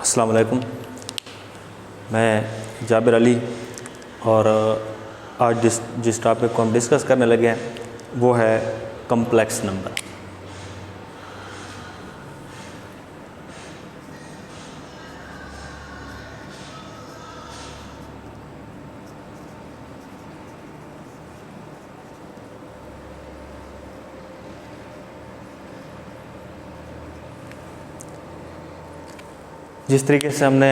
अस्सलाम वालेकुम। मैं जाबिर अली और आज जिस टॉपिक को हम डिस्कस करने लगे हैं वो है कम्प्लेक्स नंबर। जिस तरीके से हमने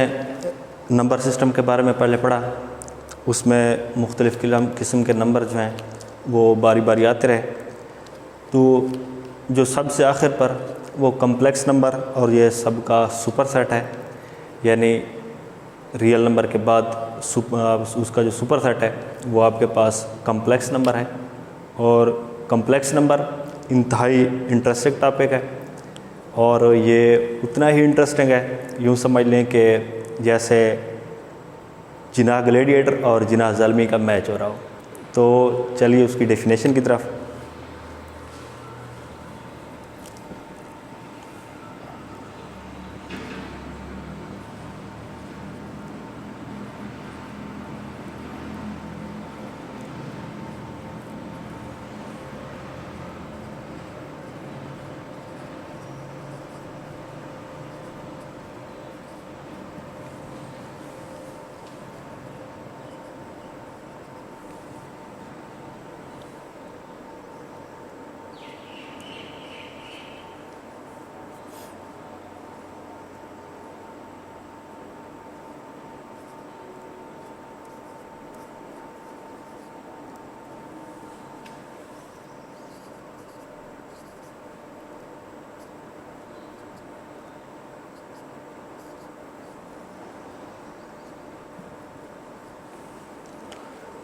नंबर सिस्टम के बारे में पहले पढ़ा, उसमें मुख्तलिफ़ किस्म के नंबर जो हैं वो बारी बारी आते रहे। तो जो सबसे आखिर पर वो कम्प्लेक्स नंबर और ये सब का सुपर सेट है, यानी रियल नंबर के बाद उसका जो सुपर सेट है वो आपके पास कम्प्लेक्स नंबर है। और कम्प्लेक्स नंबर इंतहाई इंटरेस्टिंग टॉपिक है और ये उतना ही इंटरेस्टिंग है, यूँ समझ लें कि जैसे जिनाह ग्लैडिएटर और जिनाह ज़ल्मी का मैच हो रहा हो। तो चलिए उसकी डेफिनेशन की तरफ।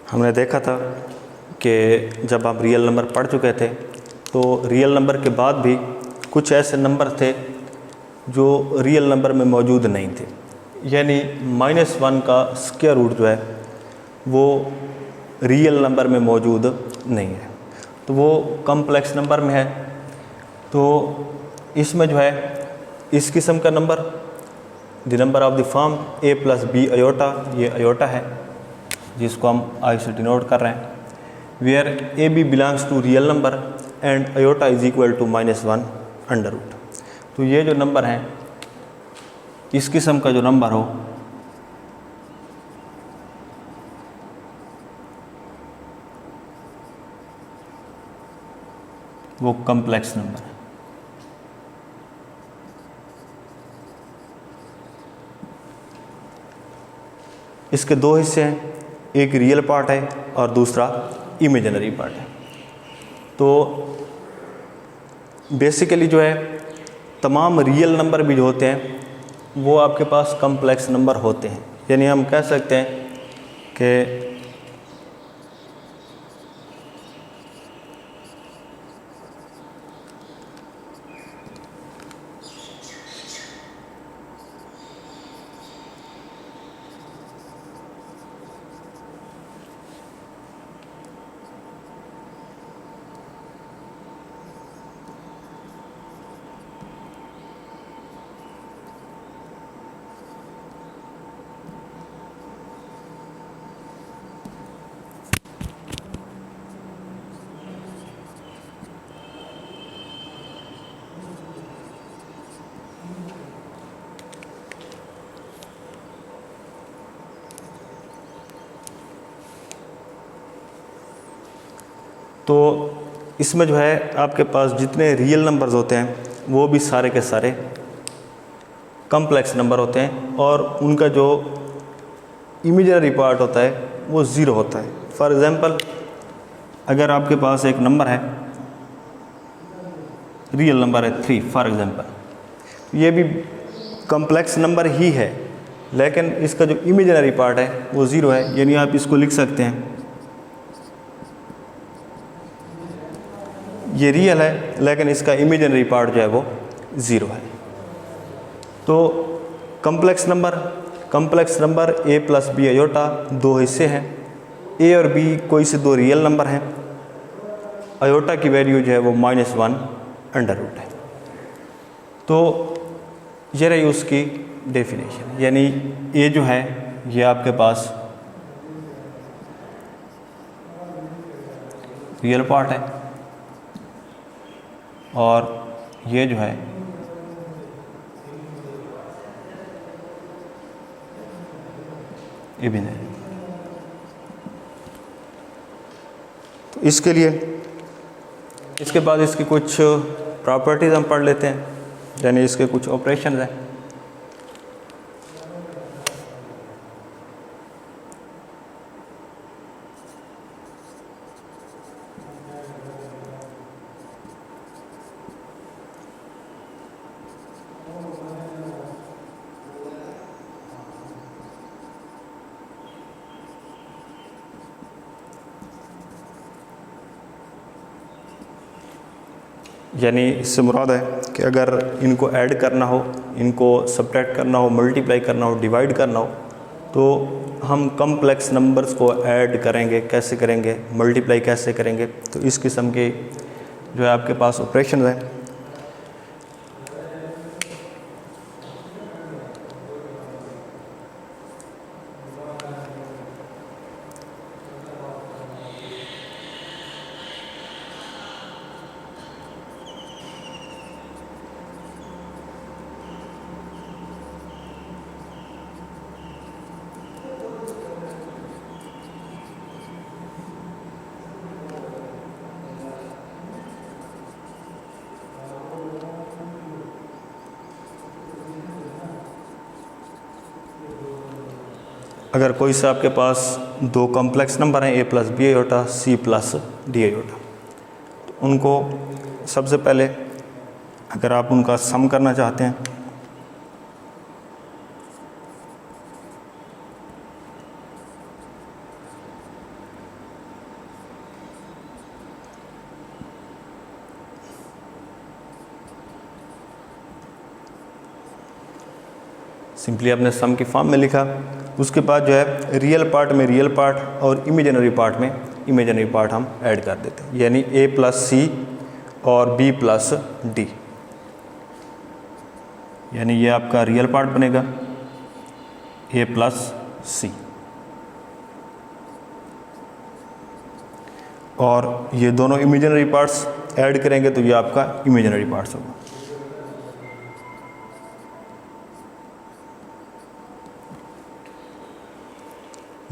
हमने देखा था कि जब हम रियल नंबर पढ़ चुके थे तो रियल नंबर के बाद भी कुछ ऐसे नंबर थे जो रियल नंबर में मौजूद नहीं थे, यानी -1 का स्क्वायर रूट जो है वो रियल नंबर में मौजूद नहीं है, तो वो कम्प्लेक्स नंबर में है। तो इसमें जो है इस किस्म का number the number of the form a + b iota, ये अयोटा है जिसको हम आई से डिनोट कर रहे हैं, where A B belongs to real number and iota is equal to -1 under root. तो ये जो नंबर हैं, इस किस्म का जो नंबर हो वो कम्प्लेक्स नंबर है। इसके दो हिस्से हैं, एक रियल पार्ट है और दूसरा इमेजिनरी पार्ट है। तो बेसिकली जो है तमाम रियल नंबर भी जो होते हैं वो आपके पास कम्प्लेक्स नंबर होते हैं, यानी हम कह सकते हैं कि तो इसमें जो है आपके पास जितने रियल नंबर्स होते हैं वो भी सारे के सारे कम्प्लेक्स नंबर होते हैं और उनका जो इमेजिनरी पार्ट होता है वो ज़ीरो होता है। फॉर एग्ज़ाम्पल, अगर आपके पास एक नंबर है, रियल नंबर है 3 फॉर एग्ज़ाम्पल, ये भी कम्प्लेक्स नंबर ही है, लेकिन इसका जो इमेजिनरी पार्ट है वो ज़ीरो है, यानी आप इसको लिख सकते हैं ये रियल है लेकिन इसका इमेजिनरी पार्ट जो है वो ज़ीरो है। तो complex number a + b iota दो हिस्से हैं, a और b कोई से दो रियल नंबर हैं, अयोटा की वैल्यू जो है वो -1 अंडर रूट है। तो ये रही उसकी डेफिनेशन, यानी ये जो है ये आपके पास रियल पार्ट है और ये जो है ये भी नहीं। तो इसके लिए इसके बाद इसकी कुछ प्रॉपर्टीज़ हम पढ़ लेते हैं, यानी इसके कुछ ऑपरेशन हैं। यानी इससे मुराद है कि अगर इनको ऐड करना हो, इनको सब्ट्रैक्ट करना हो, मल्टीप्लाई करना हो, डिवाइड करना हो, तो हम कम्प्लेक्स नंबर्स को ऐड करेंगे, कैसे करेंगे, मल्टीप्लाई कैसे करेंगे। तो इस किस्म के जो है आपके पास ऑपरेशन हैं। अगर कोई से आपके पास दो कॉम्प्लेक्स नंबर हैं, a plus B iota, c plus D iota, तो उनको सबसे पहले अगर आप उनका सम करना चाहते हैं सिंपली आपने सम की फॉर्म में लिखा। उसके बाद जो है रियल पार्ट में रियल पार्ट और इमेजिनरी पार्ट में इमेजिनरी पार्ट हम ऐड कर देते हैं, यानी a प्लस सी और b प्लस डी, यानी ये आपका रियल पार्ट बनेगा a प्लस सी, और ये दोनों इमेजिनरी पार्ट्स ऐड करेंगे तो ये आपका इमेजिनरी पार्ट्स होगा।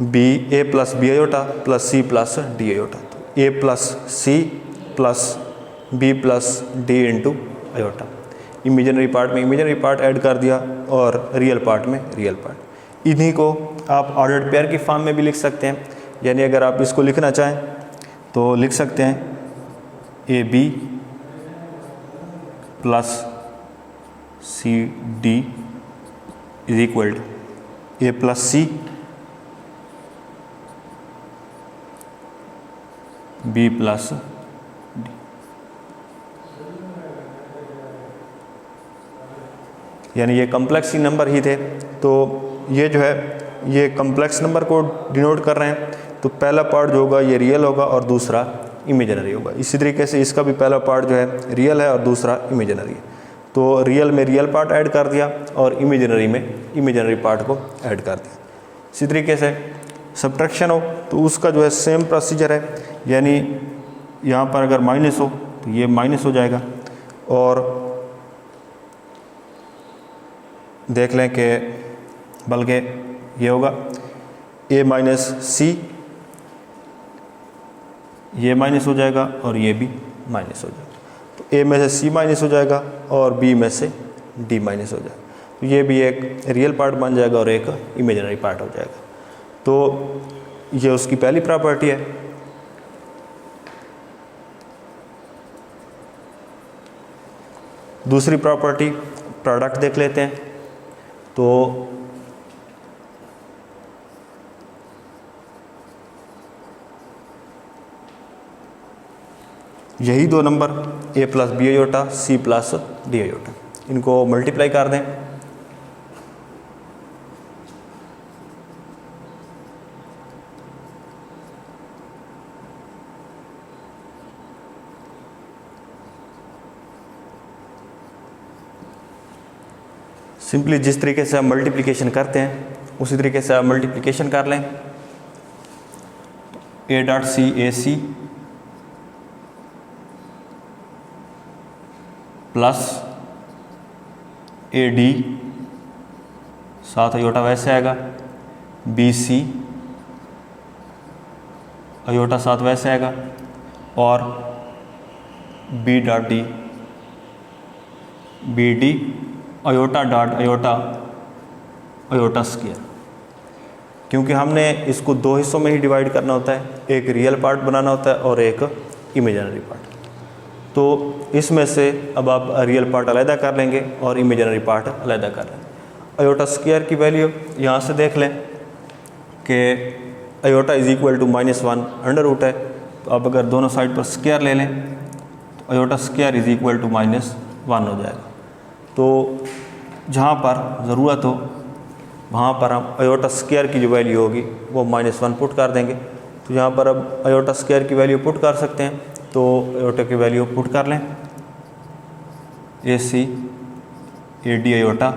B A plus B iota plus C plus D iota, तो A plus C plus B plus D into iota. Imaginary part में इमेजिनरी पार्ट ऐड कर दिया और रियल पार्ट में रियल पार्ट। इन्हीं को आप ऑर्डर्ड पेयर की फॉर्म में भी लिख सकते हैं, यानी अगर आप इसको लिखना चाहें तो लिख सकते हैं A B plus C D is equal to A plus C B plus D. यानी ये कम्प्लेक्स ही नंबर ही थे, तो ये जो है ये कम्प्लेक्स नंबर को डिनोट कर रहे हैं। तो पहला पार्ट जो होगा ये रियल होगा और दूसरा इमेजिनरी होगा। इसी तरीके से इसका भी पहला पार्ट जो है रियल है और दूसरा इमेजिनरी है। तो रियल में रियल पार्ट ऐड कर दिया और इमेजिनरी में इमेजिनरी पार्ट को ऐड कर दिया। इसी तरीके से सब्ट्रैक्शन हो तो उसका जो है सेम प्रोसीजर है, यानी यहाँ पर अगर माइनस हो तो ये माइनस हो जाएगा, और देख लें कि बल्कि ये होगा a माइनस सी, ये माइनस हो जाएगा और ये भी माइनस हो जाएगा। तो a में से c माइनस हो जाएगा और b में से d माइनस हो जाएगा। तो ये भी एक रियल पार्ट बन जाएगा और एक इमेजिनरी पार्ट हो जाएगा। तो ये उसकी पहली प्रॉपर्टी है। दूसरी प्रॉपर्टी प्रोडक्ट देख लेते हैं। तो यही दो number a plus B iota सी प्लस डी आयोटा, इनको मल्टीप्लाई कर दें। सिंपली जिस तरीके से हम मल्टीप्लिकेशन करते हैं उसी तरीके से आप मल्टीप्लिकेशन कर लें। A dot C A C plus A D साथ अयोटा वैसे आएगा, बी सी अयोटा साथ वैसे आएगा, और B dot D, B D iota dot iota iota square. क्योंकि हमने इसको दो हिस्सों में ही डिवाइड करना होता है, एक रियल पार्ट बनाना होता है और एक इमेजिनरी पार्ट। तो इसमें से अब आप रियल पार्ट अलहदा कर लेंगे और इमेजिनरी पार्ट अलहदा कर लेंगे। अयोटा स्क्वायर की वैल्यू यहाँ से देख लें कि iota is equal to -1 under root है। तो अब अगर दोनों साइड पर स्क्वायर ले लें तो iota square is equal to -1 हो जाएगा। तो जहाँ पर ज़रूरत हो वहाँ पर हम अयोटा स्क्वायर की जो वैल्यू होगी वो -1 पुट कर देंगे। तो यहाँ पर अब अयोटा स्क्वायर की वैल्यू पुट कर सकते हैं, तो अयोटा की वैल्यू पुट कर लें, A C A D iota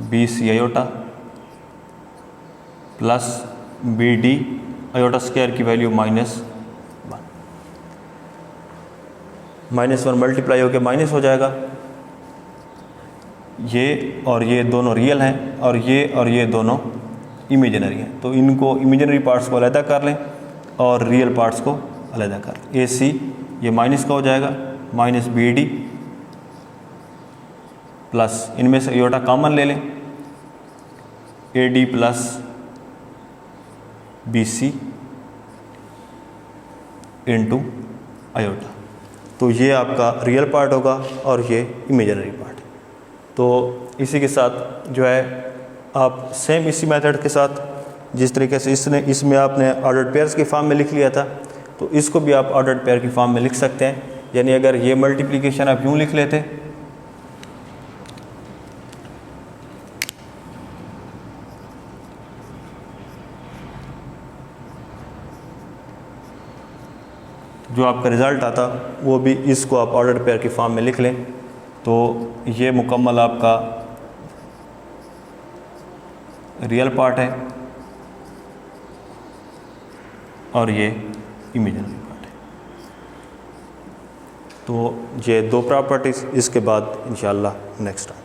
B C iota plus B D iota square की वैल्यू -1 मल्टीप्लाई होकर माइनस हो जाएगा। ये दोनों रियल हैं और ये दोनों इमेजिनरी हैं। तो इनको इमेजिनरी पार्ट्स को अलहदा कर लें और रियल पार्ट्स को अलहदा कर लें। ए सी ये माइनस का हो जाएगा, माइनस बी डी प्लस इनमें से अयोटा कॉमन ले लें, A D plus B C into iota. तो ये आपका रियल पार्ट होगा और ये इमेजिनरी पार्ट। तो इसी के साथ जो है आप सेम इसी मेथड के साथ जिस तरीके से इसमें आपने ऑर्डर्ड पेयर्स की फॉर्म में लिख लिया था, तो इसको भी आप ऑर्डर्ड पेयर की फॉर्म में लिख सकते हैं। यानी अगर ये मल्टीप्लिकेशन आप यूँ लिख लेते जो आपका रिज़ल्ट आता वो भी इसको आप ऑर्डर्ड पेयर की फॉर्म में लिख लें, तो ये मुकम्मल आपका रियल पार्ट है और ये इमेजिनरी पार्ट है। तो ये दो प्रॉपर्टीज़ इसके बाद इंशाअल्लाह नेक्स्ट टाइम।